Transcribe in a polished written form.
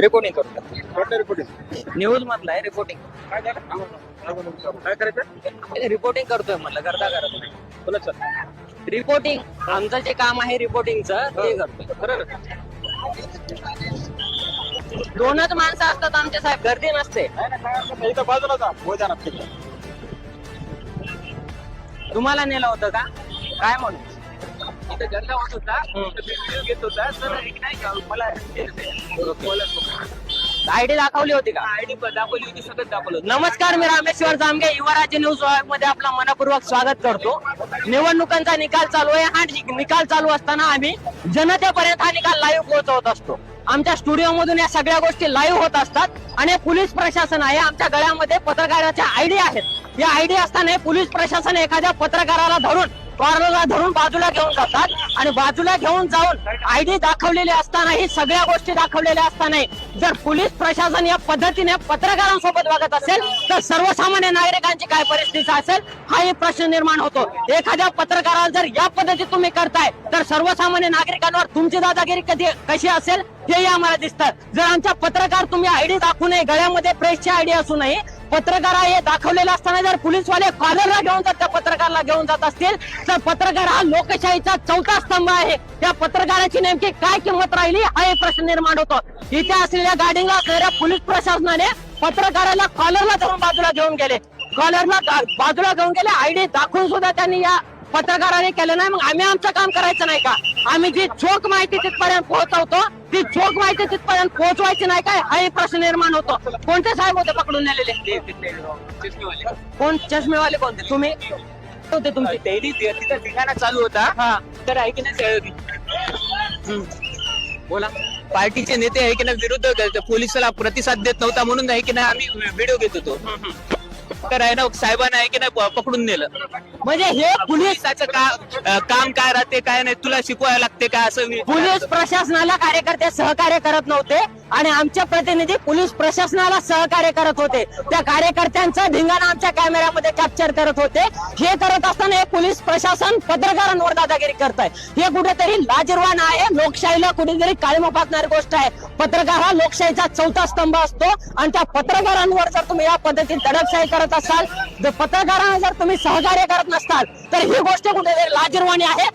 Reporting करतो. कोणत्या reporting news मधला आहे रिपोर्टिंग. काय झालं काय करायचं रिपोर्टिंग करतोय म्हणलं, करता करत नाही. बोला सर रिपोर्टिंग आमचं जे काम आहे रिपोर्टिंगचं ते करतोय. खरं ना दोनच माणसं असतात आमच्या साहेब, गर्दी नसते. नाही ना काय हरकत नाही. इथं बाजूला जा मैदानात तिकडं. तुम्हाला नेलं होतं का काय म्हणून? इथं धंदा होत होता व्हिडिओ घेत होता तर नाही का मला आयडी दाखवली होती का? आयडी दाखवली होती सगळं दाखवलं होतं. नमस्कार, मी रामेश्वर जामगे, युवराज्य न्यूज मध्ये आपला मनपूर्वक स्वागत करतो. निवडणुकांचा निकाल चालू आहे. हा निकाल चालू असताना आम्ही जनतेपर्यंत हा निकाल लाईव्ह पोहोचवत असतो. आमच्या स्टुडिओ मधून या सगळ्या गोष्टी लाईव्ह होत असतात आणि पोलीस प्रशासन आहे, आमच्या गळ्यामध्ये पत्रकाराच्या आयडी आहेत. या आयडी असताना पोलीस प्रशासन एखाद्या पत्रकाराला धरून बाजूला घेऊन जातात आणि बाजूला घेऊन जाऊन आयडी दाखवलेली असतानाही, सगळ्या गोष्टी दाखवलेल्या असतानाही जर पोलीस प्रशासन या पद्धतीने पत्रकारांसोबत वागत असेल तर सर्वसामान्य नागरिकांची काय परिस्थिती असेल हा एक प्रश्न निर्माण होतो. एखाद्या पत्रकाराला जर या पद्धतीत तुम्ही करताय तर सर्वसामान्य नागरिकांवर तुमची दादागिरी कशी असेल हेही आम्हाला दिसतात. जर आमच्या पत्रकार तुम्ही आयडी दाखवू नये, गळ्यामध्ये प्रेसची आयडी असू नये, पत्रकार हे दाखवलेलं असताना जर पोलीसवाले कॉलरला घेऊन जात त्या पत्रकाराला घेऊन जात असतील तर पत्रकार हा लोकशाहीचा चौथा स्तंभ आहे. त्या पत्रकाराची नेमकी काय किंमत राहिली हा एक प्रश्न निर्माण होतो. इथे असलेल्या गार्डिंगला असणाऱ्या पोलीस प्रशासनाने पत्रकाराला कॉलरला धरून बाजूला घेऊन गेले. आयडी दाखवून सुद्धा त्यांनी या पत्रकाराने केलं नाही. मग आम्ही आमचं काम करायचं नाही का? आम्ही जी चोख माहिती तिथपर्यंत पोहोचवतो ती चोख माहिती तिथपर्यंत पोहोचवायची नाही काय हा एक प्रश्न निर्माण होतो. कोणते साहेब होते पकडून नेलेले? कोण चष्मेवाले? कोणते? तुम्ही होते तुमची तिथं ठिकाणा चालू होता हा तर आहे की नाही बोला. पार्टीचे नेते आहे की नाही विरुद्ध पोलिसाला प्रतिसाद देत नव्हता म्हणून आहे की नाही आम्ही व्हिडिओ घेत होतो तर आहे ना साहेबांना आहे की नाही पकडून नेलं. म्हणजे हे पोलिसाचं काम काय राहते काय नाही तुला शिकवायला लागते काय असं पोलीस प्रशासनाला कार्यकर्ते सहकार्य करत नव्हते आणि आमचे प्रतिनिधी पोलीस प्रशासनाला सहकार्य करत होते. त्या कार्यकर्त्यांचा धिंगाणा आमच्या कॅमेऱ्यामध्ये कॅप्चर करत होते. हे करत असताना हे पोलीस प्रशासन पत्रकारांवर दादागिरी करत आहे. हे कुठेतरी लाजिरवाण आहे. लोकशाहीला कुठेतरी काळीमा फासणारी गोष्ट आहे. पत्रकार हा लोकशाहीचा चौथा स्तंभ असतो आणि त्या पत्रकारांवर जर तुम्ही या पद्धतीने दडपशाही करत असाल, जर पत्रकारांना जर तुम्ही सहकार्य करत नसताल तर ही गोष्ट कुठेतरी लाजिरवाणी आहे.